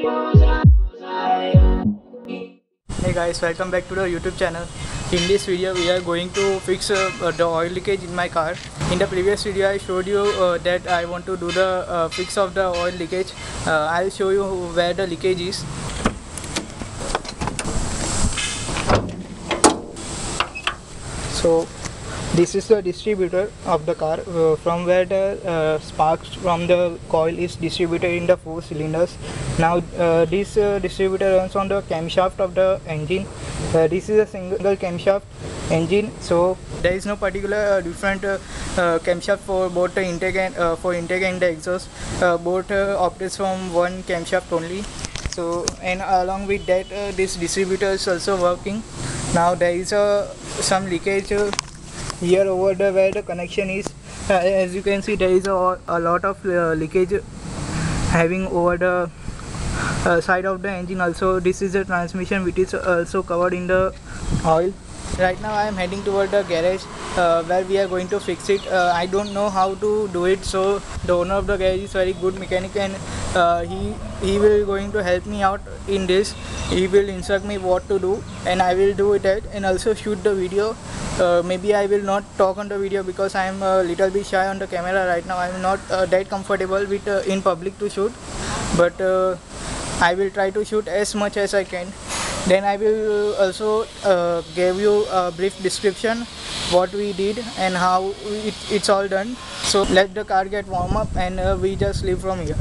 Hey guys, welcome back to the YouTube channel. In this video we are going to fix the oil leakage in my car. In the previous video I showed you that I want to do the fix of the oil leakage. I'll show you where the leakage is. So this is the distributor of the car from where the sparks from the coil is distributed in the 4 cylinders. Now this distributor runs on the camshaft of the engine. This is a single camshaft engine, so there is no particular different camshaft for both the intake and the exhaust. Both operates from one camshaft only. So, and along with that this distributor is also working. Now there is some leakage here over the where the connection is. As you can see, there is a lot of leakage having over the side of the engine. Also this is a transmission which is also covered in the oil. Right now I am heading toward the garage where we are going to fix it. I don't know how to do it, so the owner of the garage is very good mechanic, and he will going to help me out in this. He will instruct me what to do and I will do it and also shoot the video. Maybe I will not talk on the video because I am a little bit shy on the camera right now. I am not that comfortable with in public to shoot, but I will try to shoot as much as I can. Then I will also give you a brief description what we did and how it's all done. So let the car get warm up and we just leave from here.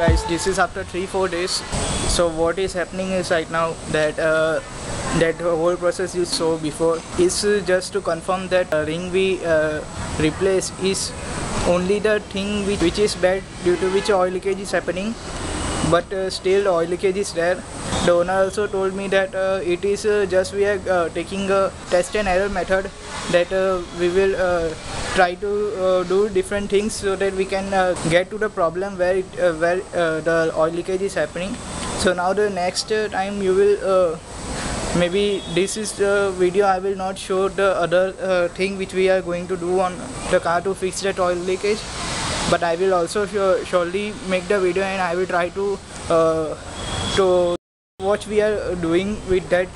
guys, this is after 3-4 days. So what is happening is right now that that whole process you saw before is just to confirm that ring we replace is only the thing which is bad, due to which oil leakage is happening, but still the oil leakage is there. The owner also told me that it is just we are taking a test and error method, that we will try to do different things so that we can get to the problem where the oil leakage is happening. So now the next time you will maybe this is the video, I will not show the other thing which we are going to do on the car to fix that oil leakage, but I will also surely make the video, and I will try to what we are doing with that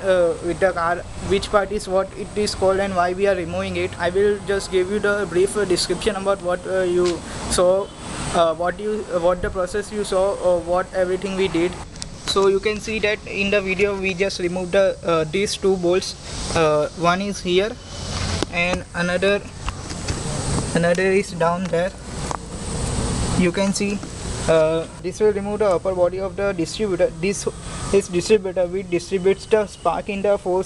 with the car, which part is what it is called and why we are removing it. I will just give you the brief description about what you saw, what the process you saw, or what everything we did. So you can see that in the video we just removed the these two bolts. One is here and another is down there. You can see this will remove the upper body of the distributor. This is distributor which distributes the spark in the four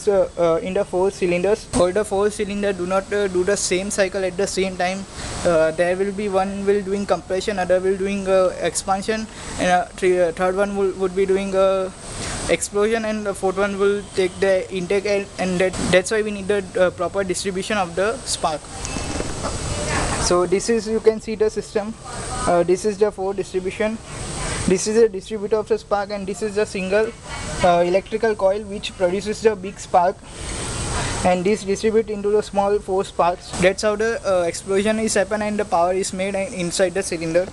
cylinders. All the 4 cylinders do not do the same cycle at the same time. There will be one will doing compression, other will doing expansion, and third one would be doing explosion, and the fourth one will take the intake, and that's why we need the proper distribution of the spark. So this is, you can see the system. This is the 4 distribution. This is a distributor of the spark, and this is the single electrical coil which produces the big spark, and this distribute into the small 4 sparks. That's how the explosion is happen and the power is made inside the cylinder.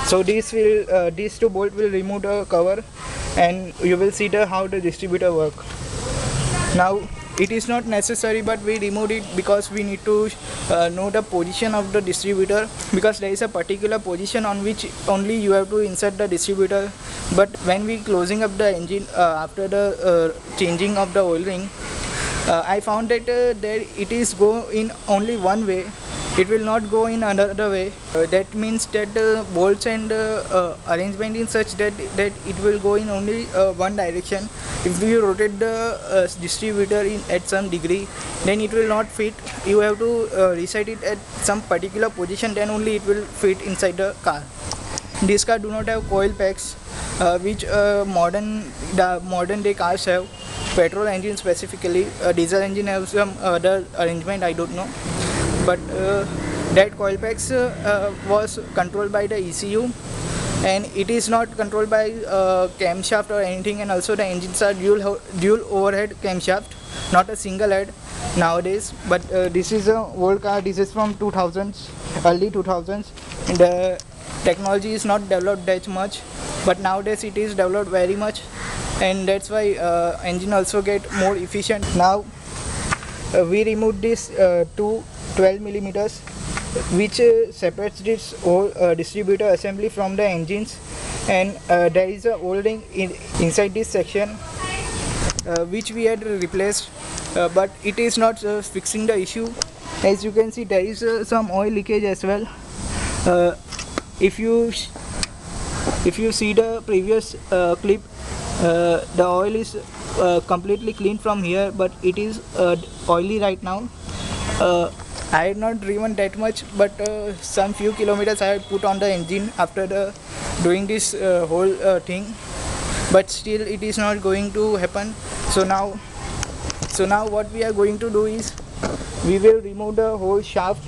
So this will these 2 bolts will remove the cover, and you will see how the distributor work. Now it is not necessary, but we removed it because we need to know the position of the distributor, because there is a particular position on which only you have to insert the distributor. But when we closing up the engine after the changing of the oil ring, I found that it is go in only one way. It will not go in another way. That means that the bolts and arrangement is such that it will go in only one direction. If you rotate the distributor at some degree, then it will not fit. You have to reset it at some particular position, then only it will fit inside the car. This car do not have coil packs, which modern day cars have. Petrol engine specifically, diesel engine have some other arrangement, I don't know. But that coil packs was controlled by the ECU, and it is not controlled by camshaft or anything. And also the engines are dual overhead camshaft, not a single head nowadays. But this is a old car. This is from 2000s, early 2000s, and the technology is not developed that much, but nowadays it is developed very much, and that's why engine also get more efficient. Now we removed this 12 millimeters, which separates this whole distributor assembly from the engines, and there is a O-ring inside this section which we had replaced, but it is not fixing the issue. As you can see, there is some oil leakage as well. If you see the previous clip, the oil is completely clean from here, but it is oily right now. I had not driven that much, but some few kilometers I had put on the engine after doing this whole thing, but still it is not going to happen. So now what we are going to do is we will remove the whole shaft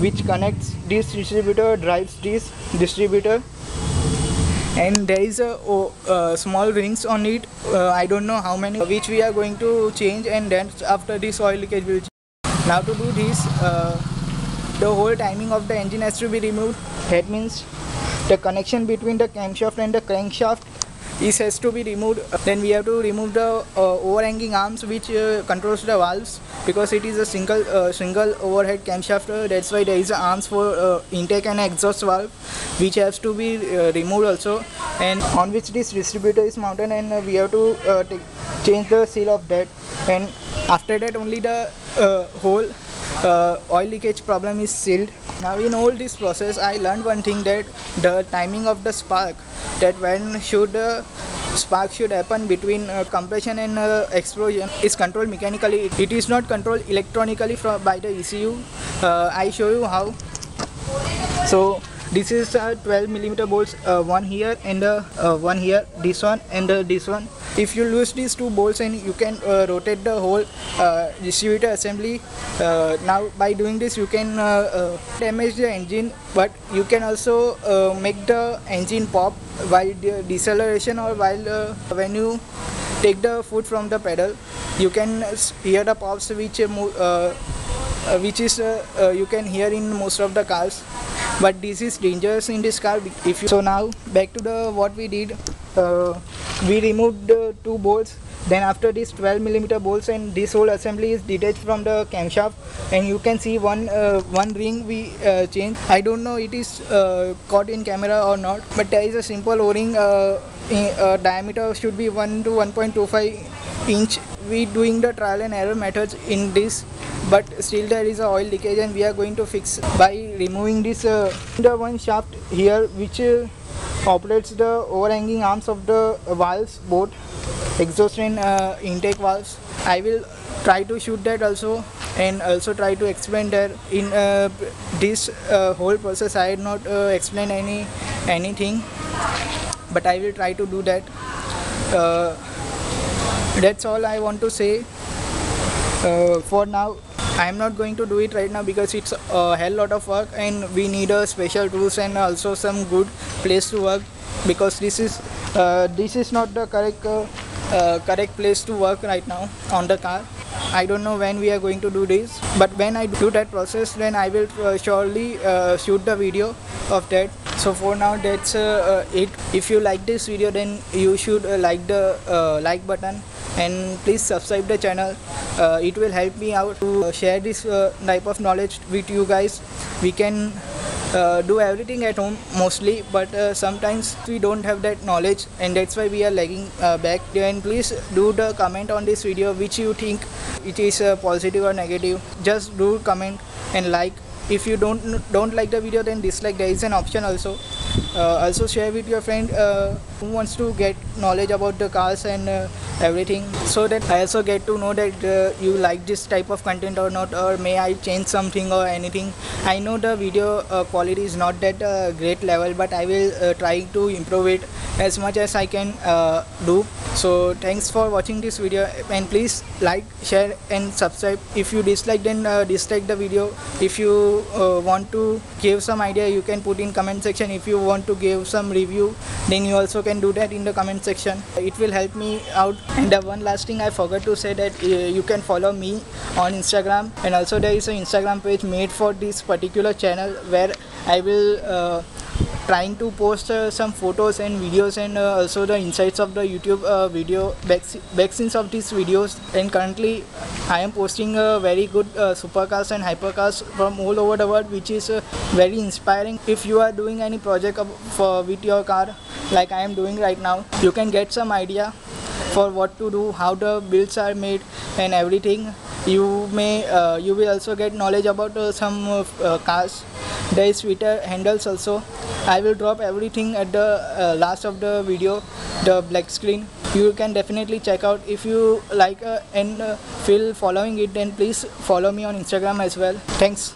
which connects this distributor, drives this distributor, and there is a small rings on it. I don't know how many, which we are going to change, and then after this oil leakage will change. Now to do this, the whole timing of the engine has to be removed. That means the connection between the camshaft and the crankshaft has to be removed. Then we have to remove the overhanging arms which controls the valves, because it is a single overhead camshaft. That's why there is arms for intake and exhaust valve, which has to be removed also, and on which this distributor is mounted, and we have to change the seal of that. And after that only the whole oil leakage problem is sealed. Now in all this process I learned one thing, that the timing of the spark, that when should spark should happen between compression and explosion is controlled mechanically. It is not controlled electronically by the ECU. I show you how. So this is 12mm bolts, one here and one here, this one and this one. If you lose these two bolts, and you can rotate the whole distributor assembly. Now by doing this you can damage the engine, but you can also make the engine pop while deceleration, or while when you take the foot from the pedal. You can hear the pops which is you can hear in most of the cars, but this is dangerous in this car. So now back to the what we did. We removed the two bolts. Then after this 12mm bolts, and this whole assembly is detached from the camshaft, and you can see one ring we changed. I don't know it is caught in camera or not, but there is a simple O-ring. Diameter should be 1 to 1.25 inch. We doing the trial and error methods in this, but still there is a oil leakage, and we are going to fix by removing this the one shaft here which operates the overhanging arms of the valves, both exhaust and intake valves. I will try to shoot that also, and also try to explain that. In this whole process I had not explained anything, but I will try to do that. That's all I want to say. For now I am not going to do it right now because it's a hell lot of work, and we need a special tools and also some good place to work, because this is not the correct place to work right now on the car. I don't know when we are going to do this, but when I do that process, then I will surely shoot the video of that. So for now that's it. If you like this video, then you should like the like button, and please subscribe the channel. It will help me out to share this type of knowledge with you guys. We can do everything at home mostly, but sometimes we don't have that knowledge, and that's why we are lagging back. And please do the comment on this video which you think it is positive or negative. Just do comment and like. If you don't like the video, then dislike. There is an option also. Also share with your friend who wants to get knowledge about the cars and everything, so that I also get to know that you like this type of content or not, or may I change something or anything. I know the video quality is not that great level, but I will try to improve it as much as I can do. So thanks for watching this video, and please like, share and subscribe. If you dislike, then dislike the video. If you want to give some idea, you can put in comment section. If you want to give some review, then you also can do that in the comment section. It will help me out. And one last thing I forgot to say, that you can follow me on Instagram, and also there is an Instagram page made for this particular channel, where I will trying to post some photos and videos, and also the insights of the YouTube video back scenes of these videos. And currently I am posting very good supercars and hypercars from all over the world, which is very inspiring. If you are doing any project with your car like I am doing right now, you can get some idea for what to do, how the builds are made and everything. You will also get knowledge about some cars. There is Twitter handles also. I will drop everything at the last of the video, the black screen. You can definitely check out. If you like and feel following it, then please follow me on Instagram as well. Thanks.